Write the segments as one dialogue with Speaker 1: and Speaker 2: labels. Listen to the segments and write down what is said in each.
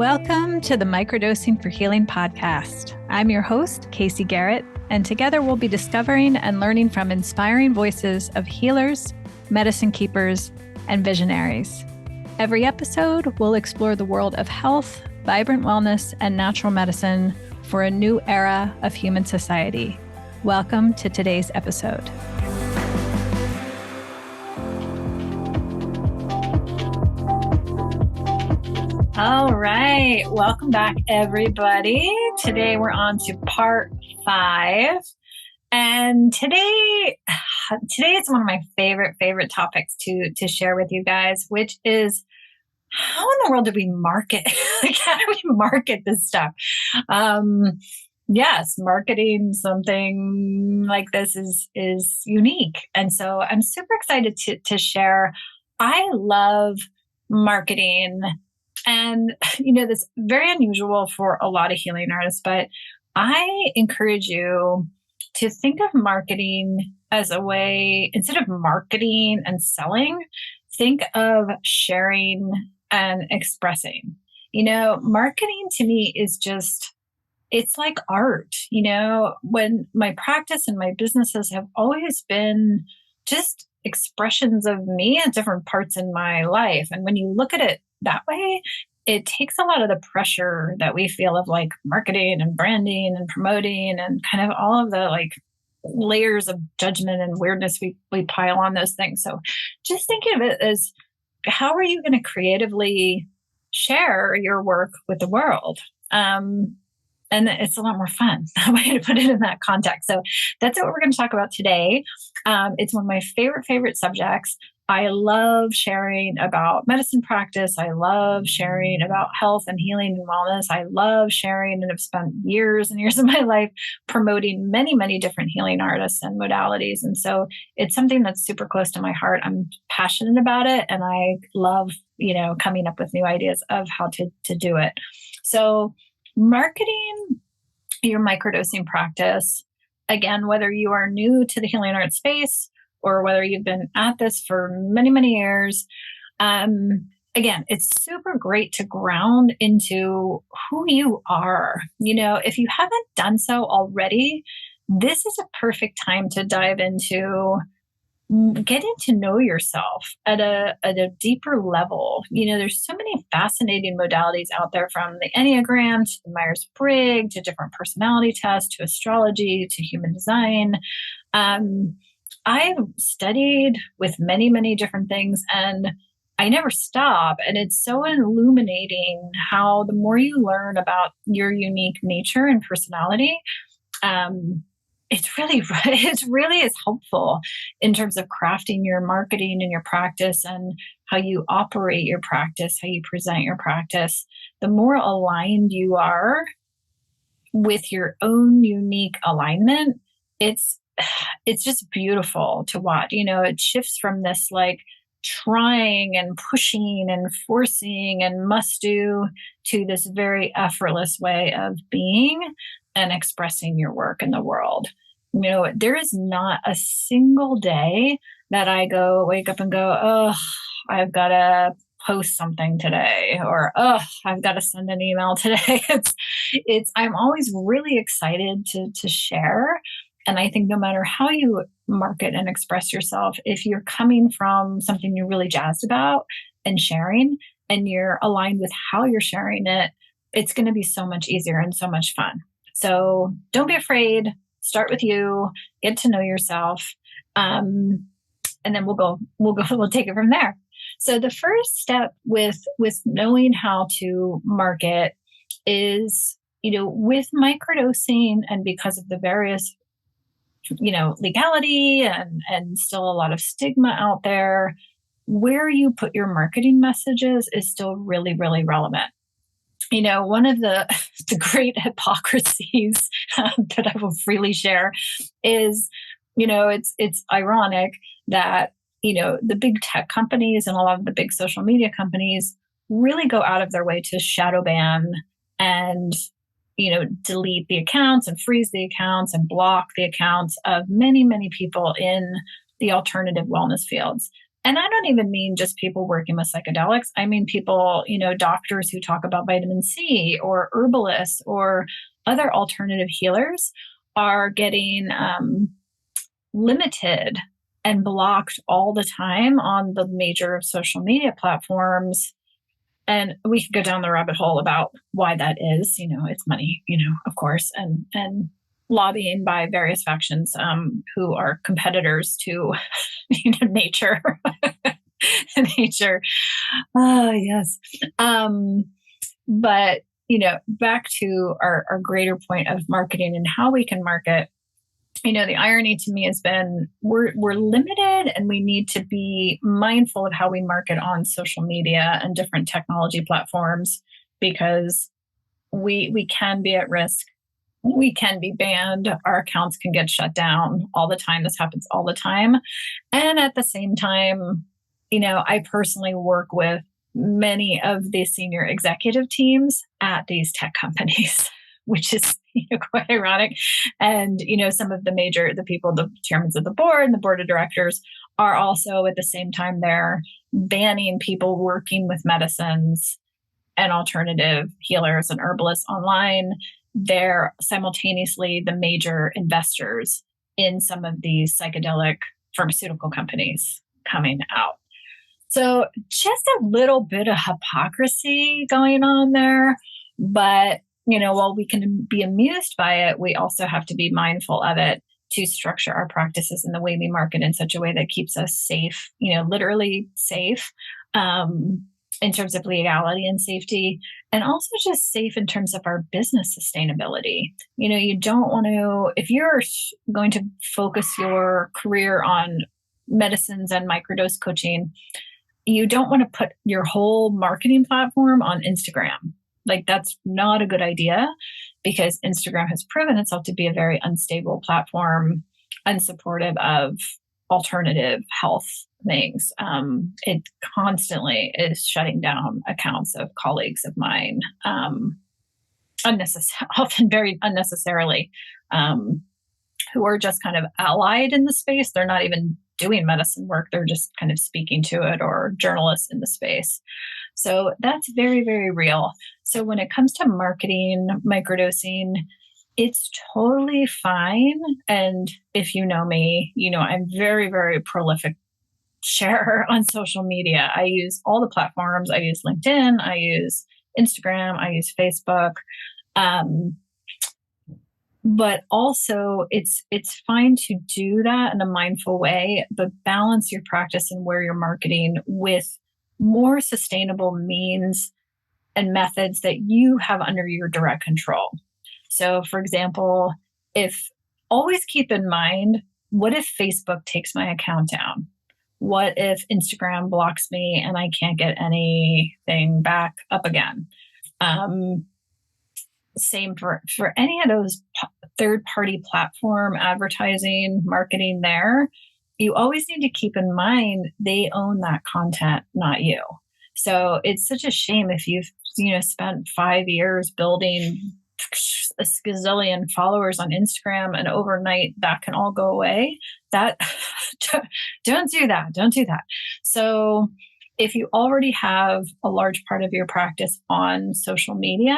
Speaker 1: Welcome to the Microdosing for Healing podcast. I'm your host, Casey Garrett, and together we'll be discovering and learning from inspiring voices of healers, medicine keepers, and visionaries. Every episode, we'll explore the world of health, vibrant wellness, and natural medicine for a new era of human society. Welcome to today's episode. All right. Welcome back, everybody. Today we're on to part 5. And today is one of my favorite topics to share with you guys, which is how in the world do we market? Like, how do we market this stuff? Yes, marketing something like this is unique. And so I'm super excited to share. I love marketing. And, that's very unusual for a lot of healing artists, but I encourage you to think of marketing as a way, instead of marketing and selling, think of sharing and expressing. Marketing to me is just, it's like art. When my practice and my businesses have always been just expressions of me at different parts in my life. And when you look at it that way, it takes a lot of the pressure that we feel of like marketing and branding and promoting and kind of all of the like layers of judgment and weirdness we pile on those things. So just thinking of it as, how are you going to creatively share your work with the world? And it's a lot more fun that way to put it in that context. So that's what we're going to talk about today. It's one of my favorite subjects. I love sharing about medicine practice. I love sharing about health and healing and wellness. I love sharing and have spent years and years of my life promoting many different healing artists and modalities. And so it's something that's super close to my heart. I'm passionate about it. And I love, coming up with new ideas of how to do it. So marketing your microdosing practice, again, whether you are new to the healing art space or whether you've been at this for many years, again, it's super great to ground into who you are. If you haven't done so already, this is a perfect time to dive into getting to know yourself at a deeper level. There's so many fascinating modalities out there, from the Enneagram to the Myers-Briggs to different personality tests to astrology to human design. I've studied with many different things, and I never stop. And it's so illuminating how the more you learn about your unique nature and personality, it really is helpful in terms of crafting your marketing and your practice and how you operate your practice, how you present your practice. The more aligned you are with your own unique alignment, it's just beautiful to watch. It shifts from this like trying and pushing and forcing and must do to this very effortless way of being and expressing your work in the world. There is not a single day that I wake up and go, oh, I've got to post something today, or, oh, I've got to send an email today. I'm always really excited to share. And I think no matter how you market and express yourself, if you're coming from something you're really jazzed about and sharing, and you're aligned with how you're sharing it, it's going to be so much easier and so much fun. So don't be afraid. Start with you, get to know yourself. And then we'll take it from there. So the first step with knowing how to market is, with microdosing, and because of the various legality and still a lot of stigma out there, where you put your marketing messages is still really relevant. One of the great hypocrisies that I will freely share is, it's ironic that, the big tech companies and a lot of the big social media companies really go out of their way to shadow ban and, delete the accounts and freeze the accounts and block the accounts of many people in the alternative wellness fields. And I don't even mean just people working with psychedelics. I mean people, doctors who talk about vitamin C or herbalists or other alternative healers are getting limited and blocked all the time on the major social media platforms. And we could go down the rabbit hole about why that is. It's money, of course, and lobbying by various factions who are competitors to nature. Nature. Oh, yes. But, back to our greater point of marketing and how we can market. The irony to me has been we're limited, and we need to be mindful of how we market on social media and different technology platforms, because we can be at risk. We can be banned. Our accounts can get shut down all the time. This happens all the time. And at the same time, I personally work with many of the senior executive teams at these tech companies, which is quite ironic. And some of the people, the chairmen of the board and the board of directors, are also at the same time they're banning people working with medicines and alternative healers and herbalists online. They're simultaneously the major investors in some of these psychedelic pharmaceutical companies coming out. So just a little bit of hypocrisy going on there. But, while we can be amused by it, we also have to be mindful of it to structure our practices in the way we market in such a way that keeps us safe, literally safe, in terms of legality and safety, and also just safe in terms of our business sustainability. You don't want to, if you're going to focus your career on medicines and microdose coaching, you don't want to put your whole marketing platform on Instagram. Like, that's not a good idea, because Instagram has proven itself to be a very unstable platform, unsupportive of alternative health things. It constantly is shutting down accounts of colleagues of mine, often very unnecessarily, who are just kind of allied in the space. They're not even doing medicine work. They're just kind of speaking to it, or journalists in the space. So that's very, very real. So when it comes to marketing microdosing, it's totally fine. And if you know me, I'm very, very prolific sharer on social media. I use all the platforms. I use LinkedIn, I use Instagram, I use Facebook. But also it's fine to do that in a mindful way, but balance your practice and where you're marketing with more sustainable means and methods that you have under your direct control. So, for example, always keep in mind, what if Facebook takes my account down? What if Instagram blocks me and I can't get anything back up again? Same for any of those third-party platform advertising, marketing there. You always need to keep in mind they own that content, not you. So it's such a shame if you've spent 5 years building a gazillion followers on Instagram and overnight that can all go away. Don't do that. Don't do that. So if you already have a large part of your practice on social media,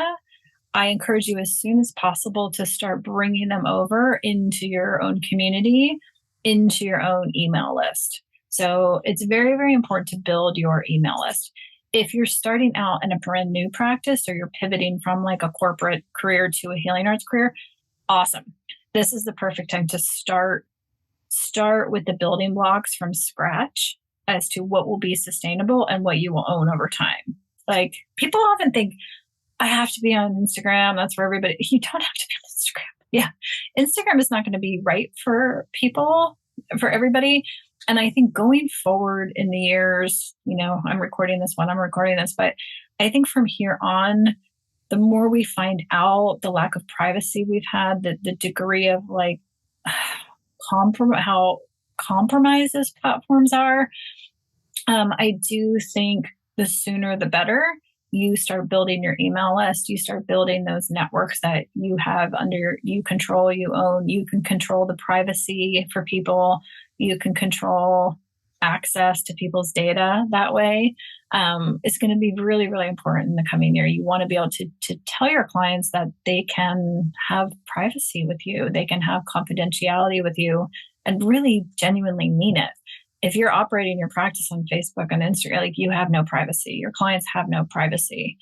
Speaker 1: I encourage you as soon as possible to start bringing them over into your own community, into your own email list. So it's very, very important to build your email list. If you're starting out in a brand new practice, or you're pivoting from like a corporate career to a healing arts career, awesome. This is the perfect time to start with the building blocks from scratch as to what will be sustainable and what you will own over time. Like, people often think, I have to be on Instagram. That's for everybody. You don't have to be on Instagram. Yeah. Instagram is not going to be right for people, for everybody. And I think going forward in the years, I'm recording this, but I think from here on, the more we find out the lack of privacy we've had, the degree of like how compromised those platforms are, I do think the sooner the better. You start building your email list, you start building those networks that you have you control, you own, you can control the privacy for people, you can control access to people's data that way is going to be really, really important in the coming year. You want to be able to tell your clients that they can have privacy with you, they can have confidentiality with you, and really genuinely mean it. If you're operating your practice on Facebook and Instagram, like, you have no privacy, your clients have no privacy.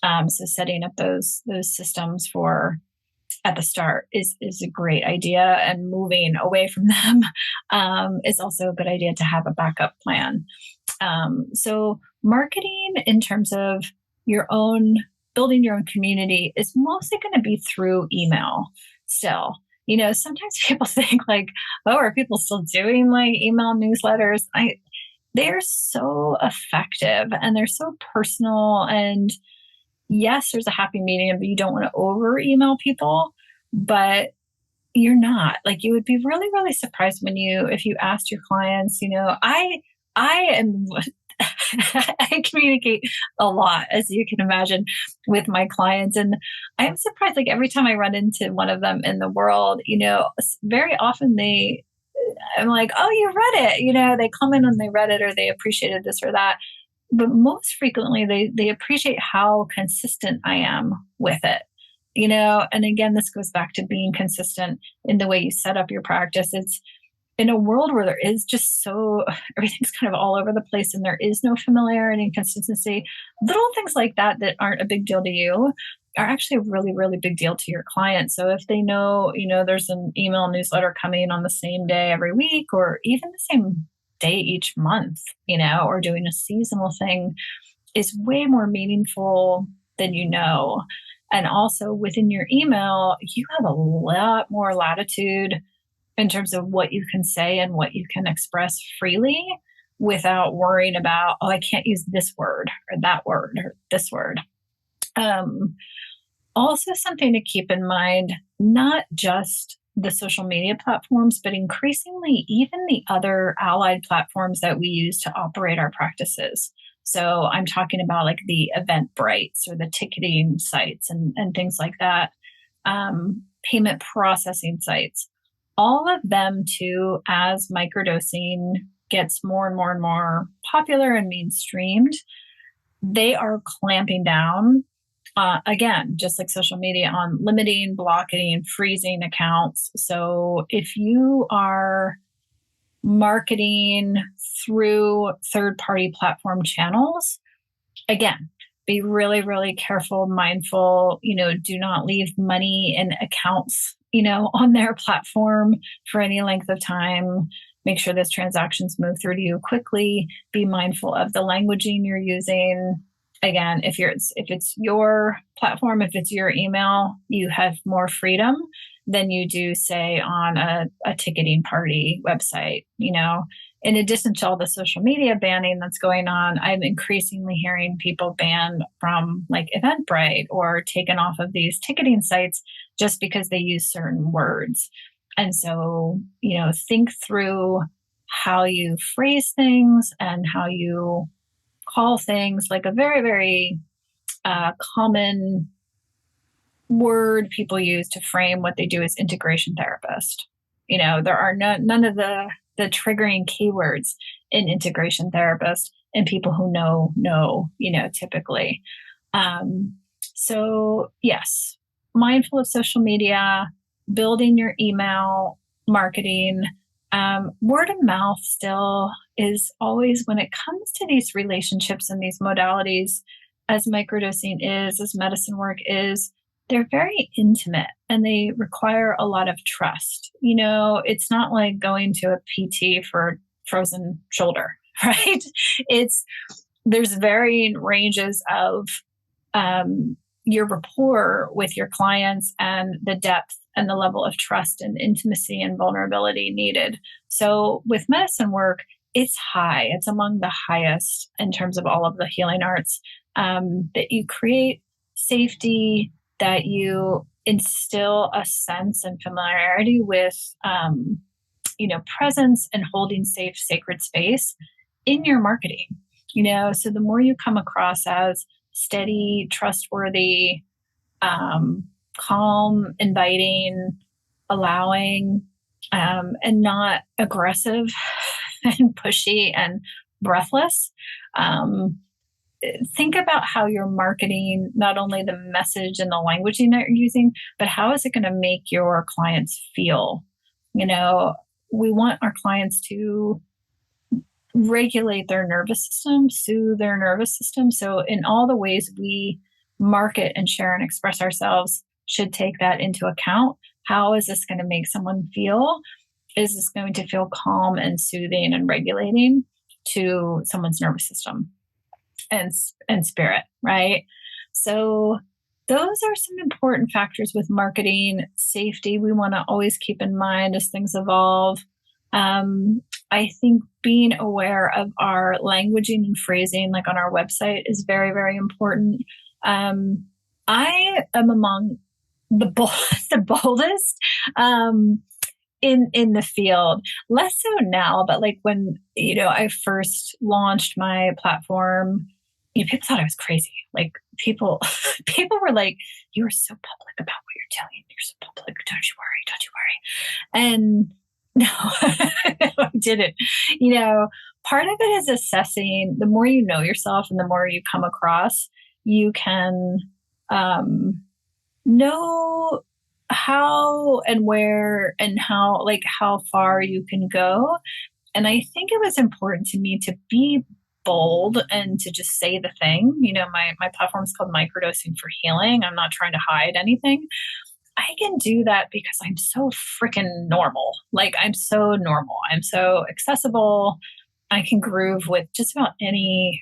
Speaker 1: So setting up those systems for at the start is a great idea, and moving away from them is also a good idea to have a backup plan. So marketing in terms of your own building your own community is mostly going to be through email still. Sometimes people think like, oh, are people still doing like email newsletters? They're so effective and they're so personal, and yes, there's a happy medium, but you don't want to over email people. But you're not, like, you would be really, really surprised if you asked your clients, I am, I communicate a lot, as you can imagine, with my clients. And I'm surprised, like, every time I run into one of them in the world, very often I'm like, oh, you read it. They comment on they read it, or they appreciated this or that. But most frequently, they appreciate how consistent I am with it. And again, this goes back to being consistent in the way you set up your practice. It's in a world where there is just everything's kind of all over the place, and there is no familiarity and consistency. Little things like that aren't a big deal to you are actually a really, really big deal to your client. So if they know, there's an email newsletter coming on the same day every week, or even the same day each month, or doing a seasonal thing, is way more meaningful than And also within your email, you have a lot more latitude in terms of what you can say and what you can express freely without worrying about, oh, I can't use this word or that word or this word. Also, something to keep in mind, not just the social media platforms, but increasingly even the other allied platforms that we use to operate our practices. So I'm talking about like the Eventbrites or the ticketing sites and things like that, payment processing sites, all of them too, as microdosing gets more and more and more popular and mainstreamed, they are clamping down, again, just like social media, on limiting, blocking, freezing accounts. So if you are marketing through third-party platform channels, again, be really, really careful, mindful, do not leave money in accounts, on their platform for any length of time. Make sure those transactions move through to you quickly. Be mindful of the languaging you're using. Again, if it's your platform, if it's your email, you have more freedom than you do, say, on a ticketing party website. In addition to all the social media banning that's going on, I'm increasingly hearing people banned from like Eventbrite or taken off of these ticketing sites just because they use certain words. And so, think through how you phrase things and how you call things. Like a very, very common word people use to frame what they do is integration therapist. There are none of the triggering keywords in integration therapist, and people who know, typically. So yes, mindful of social media, building your email marketing. Word of mouth still is always, when it comes to these relationships and these modalities, as microdosing is, as medicine work is, they're very intimate and they require a lot of trust. It's not like going to a PT for frozen shoulder, right? There's varying ranges of your rapport with your clients and the depth and the level of trust and intimacy and vulnerability needed. So with medicine work, it's high. It's among the highest in terms of all of the healing arts, that you create safety, that you instill a sense and familiarity with, presence and holding safe, sacred space in your marketing. So the more you come across as steady, trustworthy, calm, inviting, allowing, and not aggressive, and pushy and breathless. Um, think about how you're marketing not only the message and the languaging that you're using, but how is it going to make your clients feel? You know, we want our clients to regulate their nervous system, soothe their nervous system. So, in all the ways we market and share and express ourselves, should take that into account. How is this going to make someone feel? Is this going to feel calm and soothing and regulating to someone's nervous system and spirit, right? So those are some important factors with marketing. Safety, we want to always keep in mind as things evolve. I think being aware of our languaging and phrasing, like on our website, is very, very important. I am among the boldest in the field, less so now, but like when I first launched my platform, people thought I was crazy. Like people people were like, "You are so public about what you're doing. You're so public. Don't you worry. And no, I didn't. Part of it is assessing. The more you know yourself and the more you come across, you can know how and where and how far you can go. And I think it was important to me to be bold and to just say the thing. My platform is called Microdosing for Healing. I'm not trying to hide anything. I can do that because I'm so freaking normal. Like, I'm so normal. I'm so accessible. I can groove with just about any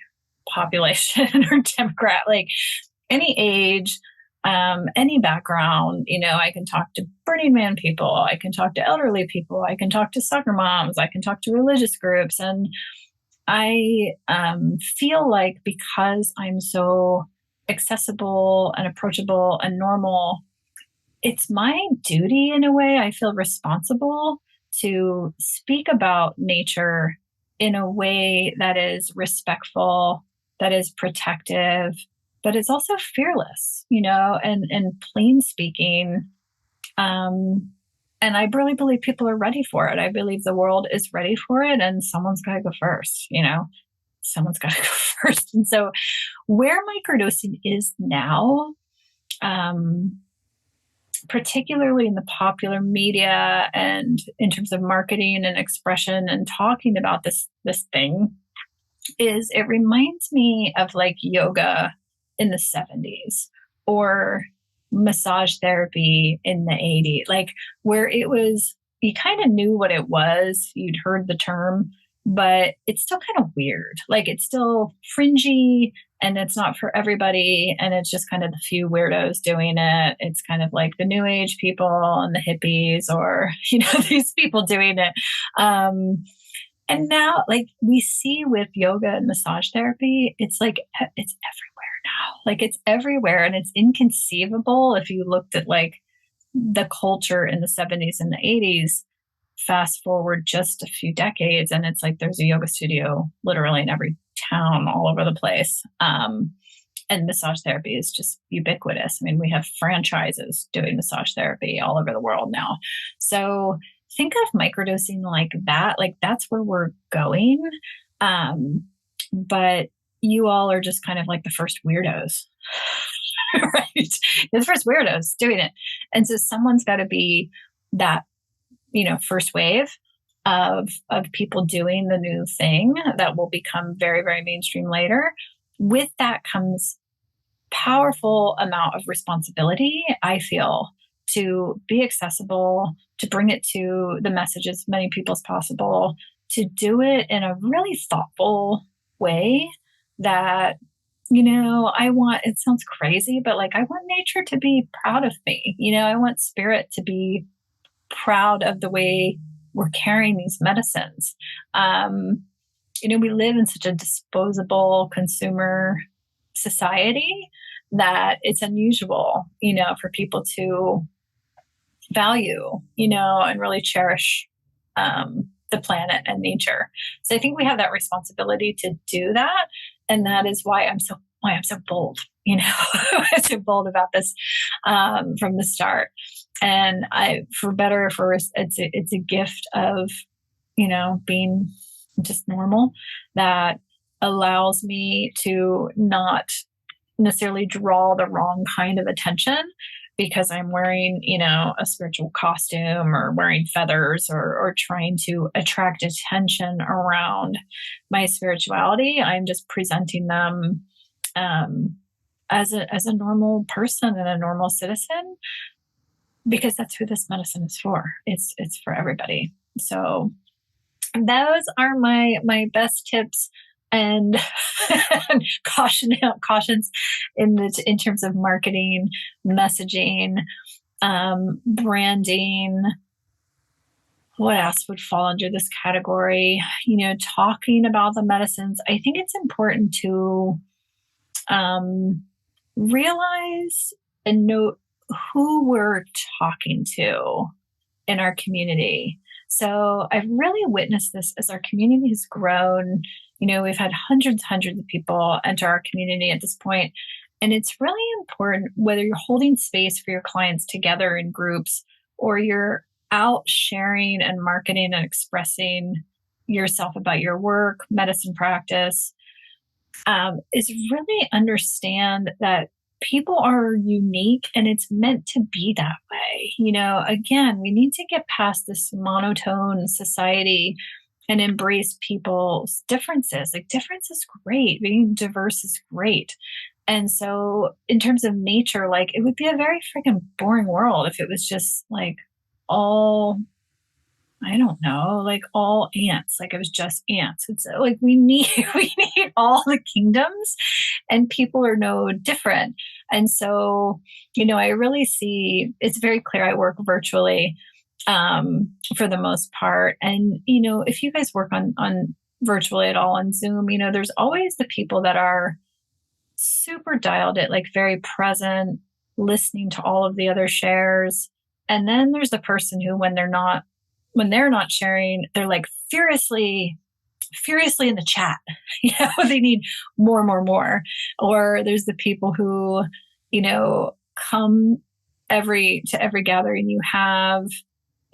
Speaker 1: population or demographic, like any age, any background. I can talk to Burning Man people. I can talk to elderly people. I can talk to soccer moms. I can talk to religious groups. And I feel like because I'm so accessible and approachable and normal, it's my duty in a way. I feel responsible to speak about nature in a way that is respectful, that is protective, but it's also fearless, and plain speaking. And I really believe people are ready for it. I believe the world is ready for it, and someone's got to go first, someone's got to go first. And so where microdosing is now, particularly in the popular media and in terms of marketing and expression and talking about this thing, is it reminds me of like yoga in the 70s or massage therapy in the 80s, like where it was, you kind of knew what it was, you'd heard the term, but it's still kind of weird. Like, it's still fringy and it's not for everybody. And it's just kind of the few weirdos doing it. It's kind of like the new age people and the hippies, or, these people doing it. And now, like, we see with yoga and massage therapy, it's like, it's everywhere now. Like, it's everywhere. And it's inconceivable if you looked at like the culture in the 70s and the 80s, fast forward just a few decades, and it's like there's a yoga studio literally in every town all over the place. And massage therapy is just ubiquitous. I mean, we have franchises doing massage therapy all over the world now. So think of microdosing like that. Like, that's where we're going. But you all are just kind of like the first weirdos, right? The first weirdos doing it. And so someone's got to be that, first wave of people doing the new thing that will become very, very mainstream later. With that comes powerful amount of responsibility, I feel, to be accessible, to bring it to the message as many people as possible, to do it in a really thoughtful way that, it sounds crazy, but like, I want nature to be proud of me. I want spirit to be proud of the way we're carrying these medicines. We live in such a disposable consumer society that it's unusual, for people to value, and really cherish the planet and nature. So I think we have that responsibility to do that. And that is why I'm so bold, I'm so bold about this from the start. And for better or for worse, it's a gift of, being just normal, that allows me to not necessarily draw the wrong kind of attention because I'm wearing, a spiritual costume or wearing feathers or trying to attract attention around my spirituality. I'm just presenting them um, as a normal person and a normal citizen because that's who this medicine is for. It's for everybody. So those are my best tips and cautions in terms of marketing, messaging, branding. What else would fall under this category? Talking about the medicines. I think it's important to um, realize and note who we're talking to in our community. So I've really witnessed this as our community has grown. We've had hundreds of people enter our community at this point. And it's really important whether you're holding space for your clients together in groups or you're out sharing and marketing and expressing yourself about your work, medicine practice, is really understand that people are unique and it's meant to be that way. Again, we need to get past this monotone society and embrace people's differences. Like, difference is great, being diverse is great. And so, in terms of nature, like, it would be a very freaking boring world if it was just like all, I don't know, like all ants, like it was just ants. It's like we need we need all the kingdoms, and people are no different. And so, I really see it's very clear. I work virtually for the most part, and if you guys work on virtually at all on Zoom, there's always the people that are super dialed it, like very present, listening to all of the other shares. And then there's the person who, when they're not sharing, they're like furiously in the chat. They need more. Or there's the people who, come to every gathering you have.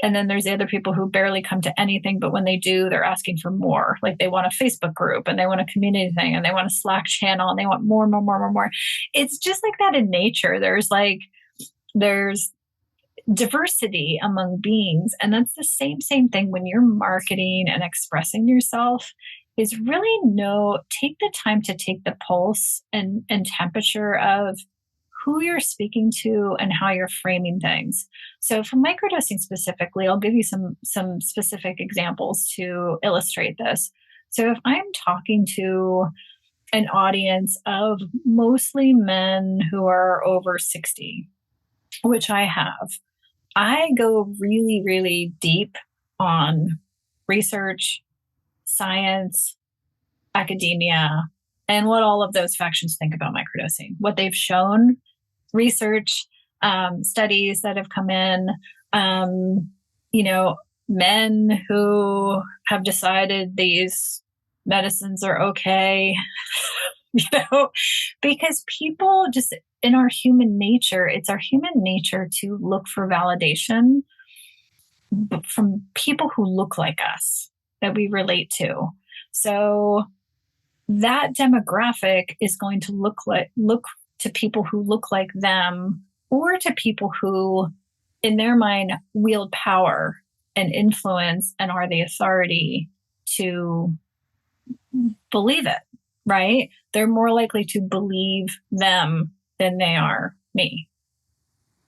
Speaker 1: And then there's the other people who barely come to anything, but when they do, they're asking for more. Like, they want a Facebook group and they want a community thing and they want a Slack channel and they want more. It's just like that in nature. There's diversity among beings. And that's the same thing when you're marketing and expressing yourself, is really take the time to take the pulse and temperature of who you're speaking to and how you're framing things. So for microdosing specifically, I'll give you some specific examples to illustrate this. So if I'm talking to an audience of mostly men who are over 60, which I have, I go really, really deep on research, science, academia, and what all of those factions think about microdosing, what they've shown, research, studies that have come in, men who have decided these medicines are okay, because people just, in our human nature, it's our human nature to look for validation from people who look like us, that we relate to. So that demographic is going to look to people who look like them, or to people who, in their mind, wield power and influence and are the authority to believe it, right? They're more likely to believe them than they are me.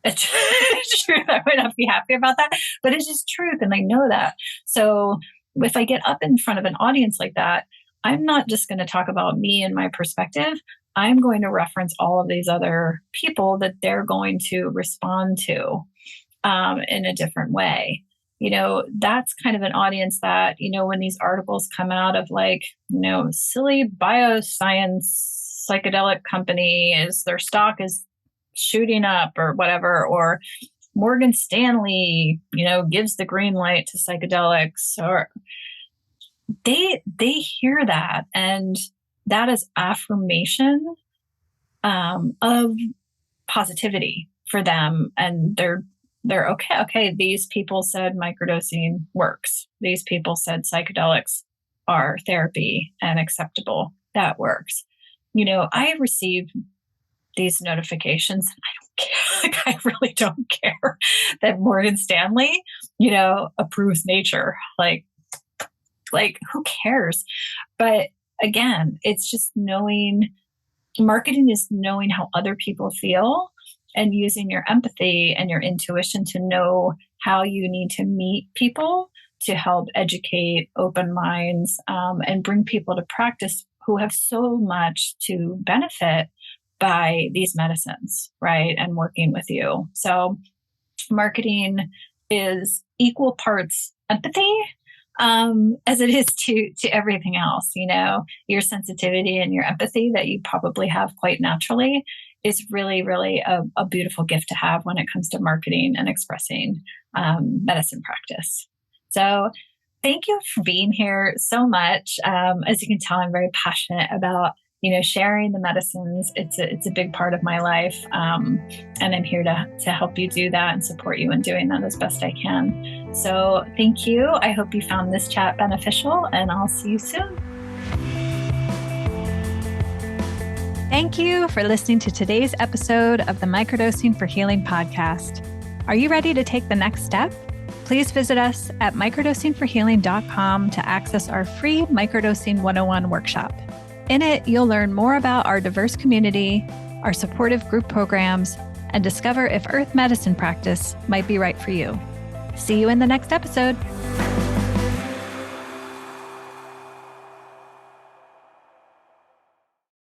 Speaker 1: It's true. I might not be happy about that, but it's just truth. And I know that. So if I get up in front of an audience like that, I'm not just going to talk about me and my perspective. I'm going to reference all of these other people that they're going to respond to in a different way. That's kind of an audience that, when these articles come out of like, silly bioscience psychedelic company is their stock is shooting up or whatever, or Morgan Stanley, gives the green light to psychedelics, or they hear that, and that is affirmation of positivity for them, and they're okay. Okay, these people said microdosing works. These people said psychedelics are therapy and acceptable. That works. I receive these notifications. I don't care. Like, I really don't care that Morgan Stanley, approves nature. Like who cares? But again, it's just marketing is knowing how other people feel and using your empathy and your intuition to know how you need to meet people to help educate, open minds, and bring people to practice who have so much to benefit by these medicines, right? And working with you. So marketing is equal parts empathy as it is to everything else. Your sensitivity and your empathy that you probably have quite naturally is really, really a beautiful gift to have when it comes to marketing and expressing medicine practice. So thank you for being here so much. As you can tell, I'm very passionate about sharing the medicines. It's a big part of my life. And I'm here to help you do that and support you in doing that as best I can. So thank you. I hope you found this chat beneficial, and I'll see you soon.
Speaker 2: Thank you for listening to today's episode of the Microdosing for Healing podcast. Are you ready to take the next step? Please visit us at microdosingforhealing.com to access our free Microdosing 101 workshop. In it, you'll learn more about our diverse community, our supportive group programs, and discover if earth medicine practice might be right for you. See you in the next episode.